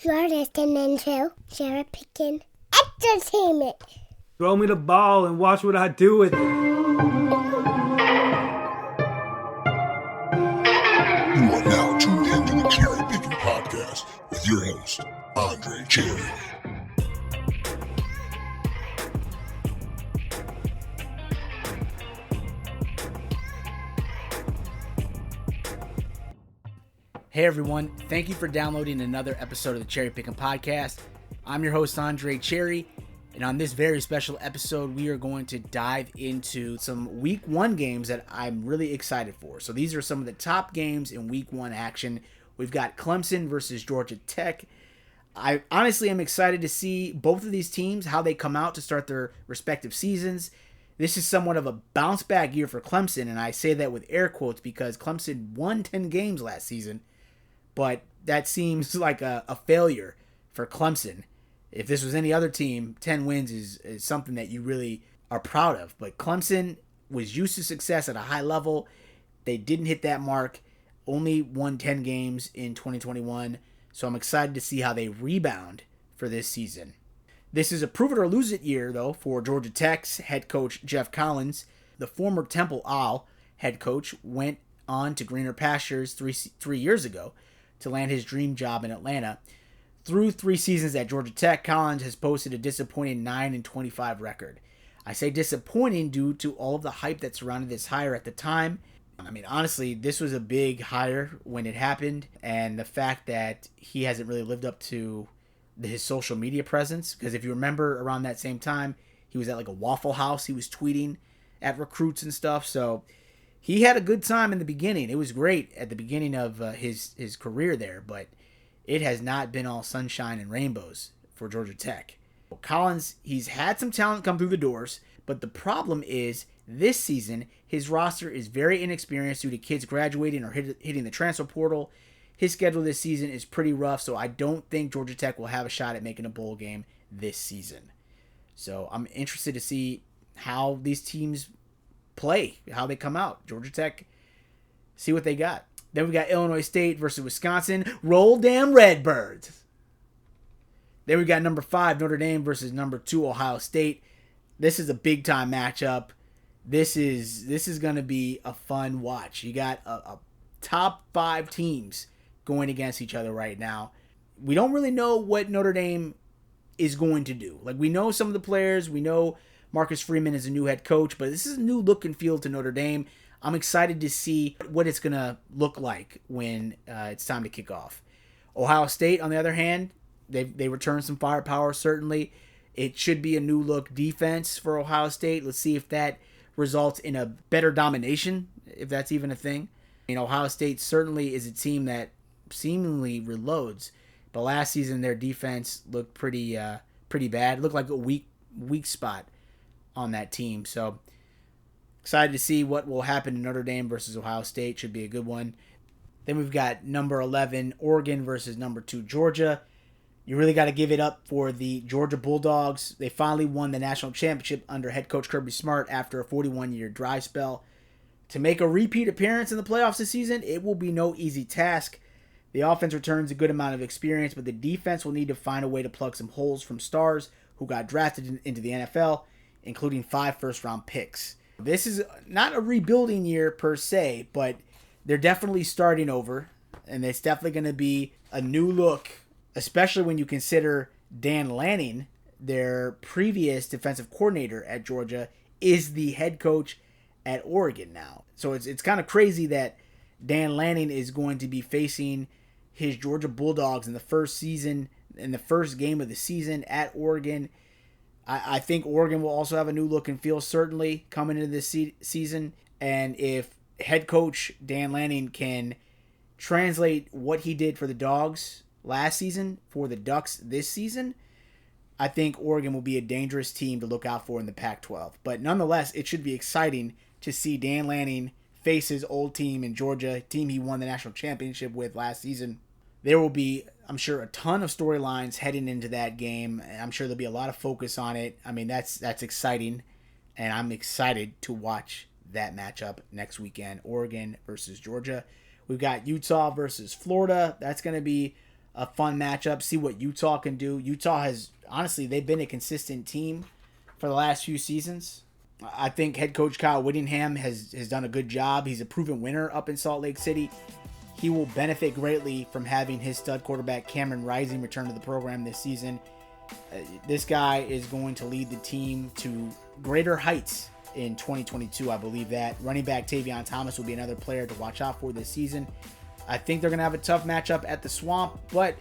You're listening to CherryPickin Entertainment. Throw me the ball and watch what I do with it. You are now tuned into the CherryPickin podcast with your host, Andre Cherry. Hey everyone, thank you for downloading another episode of the CherryPickin podcast. I'm your host Andre Cherry, and on this very special episode, we are going to dive into some Week 1 games that I'm really excited for. So these are some of the top games in Week 1 action. We've got Clemson versus Georgia Tech. I honestly am excited to see both of these teams, how they come out to start their respective seasons. This is somewhat of a bounce back year for Clemson, and I say that with air quotes because Clemson won 10 games last season. But that seems like a failure for Clemson. If this was any other team, 10 wins is something that you really are proud of. But Clemson was used to success at a high level. They didn't hit that mark. Only won 10 games in 2021. So I'm excited to see how they rebound for this season. This is a prove it or lose it year, though, for Georgia Tech's head coach Jeff Collins. The former Temple Owl head coach went on to greener pastures three years ago to land his dream job in Atlanta. Through 3 seasons at Georgia Tech, Collins has posted a disappointing 9-25 record. I say disappointing due to all of the hype that surrounded this hire at the time. I mean, honestly, this was a big hire when it happened, and the fact that he hasn't really lived up to his social media presence, because if you remember around that same time, he was at like a Waffle House, he was tweeting at recruits and stuff, so he had a good time in the beginning. It was great at the beginning of his career there, but it has not been all sunshine and rainbows for Georgia Tech. Collins, he's had some talent come through the doors, but the problem is this season, his roster is very inexperienced due to kids graduating or hitting the transfer portal. His schedule this season is pretty rough, so I don't think Georgia Tech will have a shot at making a bowl game this season. So I'm interested to see how these teams play, how they come out. Georgia Tech, see what they got. Then we got Illinois State versus Wisconsin. Roll damn Redbirds. Then we got number 5 Notre Dame versus number 2 Ohio State. This is a big time matchup. This is going to be a fun watch. You got a top 5 teams going against each other right now. We don't really know what Notre Dame is going to do. Like, we know some of the players. We know Marcus Freeman is a new head coach, but this is a new look and feel to Notre Dame. I'm excited to see what it's going to look like when it's time to kick off. Ohio State, on the other hand, they return some firepower, certainly. It should be a new look defense for Ohio State. Let's see if that results in a better domination, if that's even a thing. Ohio State certainly is a team that seemingly reloads, but last season their defense looked pretty bad. It looked like a weak spot on that team. So excited to see what will happen in Notre Dame versus Ohio State. Should be a good one. Then we've got number 11 Oregon versus number 2 Georgia. You really got to give it up for the Georgia Bulldogs. They finally won the national championship under head coach Kirby Smart after a 41-year dry spell. To make a repeat appearance in the playoffs this season, it will be no easy task. The offense returns a good amount of experience, but the defense will need to find a way to plug some holes from stars who got drafted into the NFL, including 5 first-round picks. This is not a rebuilding year per se, but they're definitely starting over, and it's definitely going to be a new look, especially when you consider Dan Lanning, their previous defensive coordinator at Georgia, is the head coach at Oregon now. So it's kind of crazy that Dan Lanning is going to be facing his Georgia Bulldogs in the first game of the season at Oregon. I think Oregon will also have a new look and feel, certainly, coming into this season. And if head coach Dan Lanning can translate what he did for the Dogs last season for the Ducks this season, I think Oregon will be a dangerous team to look out for in the Pac-12. But nonetheless, it should be exciting to see Dan Lanning face his old team in Georgia, a team he won the national championship with last season. There will be, I'm sure, a ton of storylines heading into that game. I'm sure there'll be a lot of focus on it. I mean, that's exciting, and I'm excited to watch that matchup next weekend, Oregon versus Georgia. We've got Utah versus Florida. That's going to be a fun matchup, see what Utah can do. Utah has, honestly, they've been a consistent team for the last few seasons. I think head coach Kyle Whittingham has done a good job. He's a proven winner up in Salt Lake City. He will benefit greatly from having his stud quarterback Cameron Rising return to the program this season. This guy is going to lead the team to greater heights in 2022, I believe that. Running back Tavion Thomas will be another player to watch out for this season. I think they're going to have a tough matchup at the Swamp, but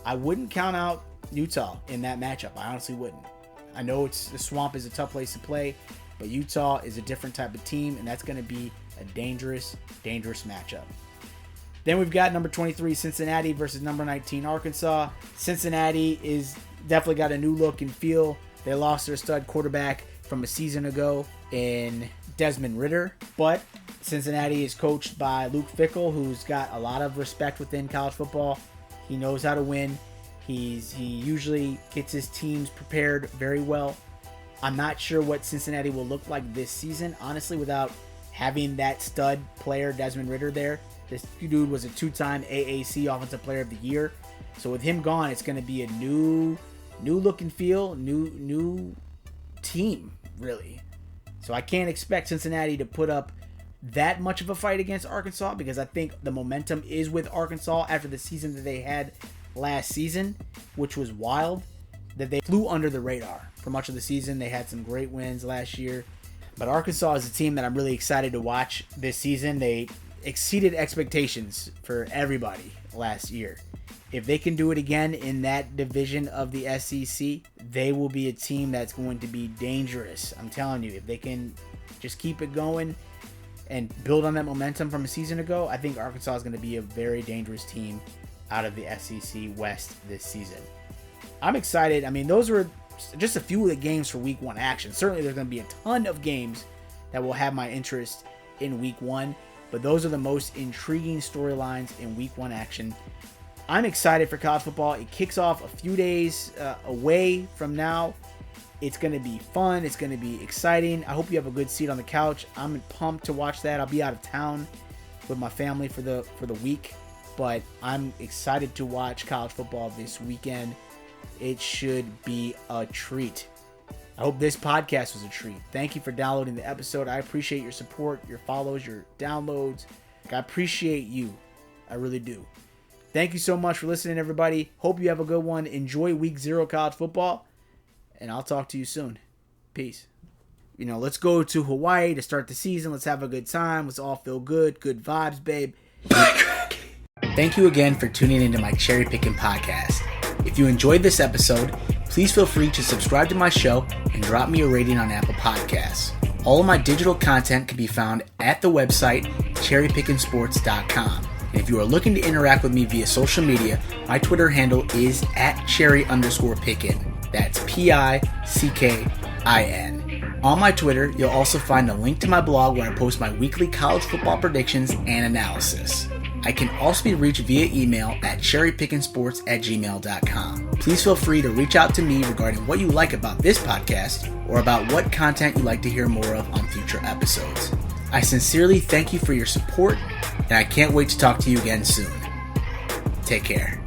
I wouldn't count out Utah in that matchup. I honestly wouldn't. I know the Swamp is a tough place to play, but Utah is a different type of team, and that's going to be a dangerous, dangerous matchup. Then we've got number 23 Cincinnati versus number 19 Arkansas. Cincinnati is definitely got a new look and feel. They lost their stud quarterback from a season ago in Desmond Ridder, but Cincinnati is coached by Luke Fickell, who's got a lot of respect within college football. He knows how to win. He usually gets his teams prepared very well. I'm not sure what Cincinnati will look like this season, honestly, without having that stud player Desmond Ridder there. This dude was a 2-time AAC Offensive Player of the Year. So with him gone, it's going to be a new look and feel, new team, really. So I can't expect Cincinnati to put up that much of a fight against Arkansas, because I think the momentum is with Arkansas after the season that they had last season, which was wild, that they flew under the radar for much of the season. They had some great wins last year. But Arkansas is a team that I'm really excited to watch this season. They exceeded expectations for everybody last year. If they can do it again in that division of the SEC, they will be a team that's going to be dangerous. I'm telling you, if they can just keep it going and build on that momentum from a season ago, I think Arkansas is going to be a very dangerous team out of the SEC West this season. I'm excited. I mean, those were just a few of the games for Week 1 action. Certainly there's going to be a ton of games that will have my interest in Week 1, but those are the most intriguing storylines in Week 1 action. I'm excited for college football. It kicks off a few days away from now. It's going to be fun. It's going to be exciting. I hope you have a good seat on the couch. I'm pumped to watch that. I'll be out of town with my family for the week, but I'm excited to watch college football this weekend. It should be a treat. I hope this podcast was a treat. Thank you for downloading the episode. I appreciate your support, your follows, your downloads. I appreciate you. I really do. Thank you so much for listening, everybody. Hope you have a good one. Enjoy Week 0 college football, and I'll talk to you soon. Peace. Let's go to Hawaii to start the season. Let's have a good time. Let's all feel good. Good vibes, babe. Thank you again for tuning into my Cherry Pickin' podcast. If you enjoyed this episode, please feel free to subscribe to my show and drop me a rating on Apple Podcasts. All of my digital content can be found at the website CherryPickinSports.com. And if you are looking to interact with me via social media, my Twitter handle is @Cherry_Pickin. That's PICKIN. On my Twitter, you'll also find a link to my blog where I post my weekly college football predictions and analysis. I can also be reached via email at cherrypickinsports@gmail.com. Please feel free to reach out to me regarding what you like about this podcast or about what content you'd like to hear more of on future episodes. I sincerely thank you for your support, and I can't wait to talk to you again soon. Take care.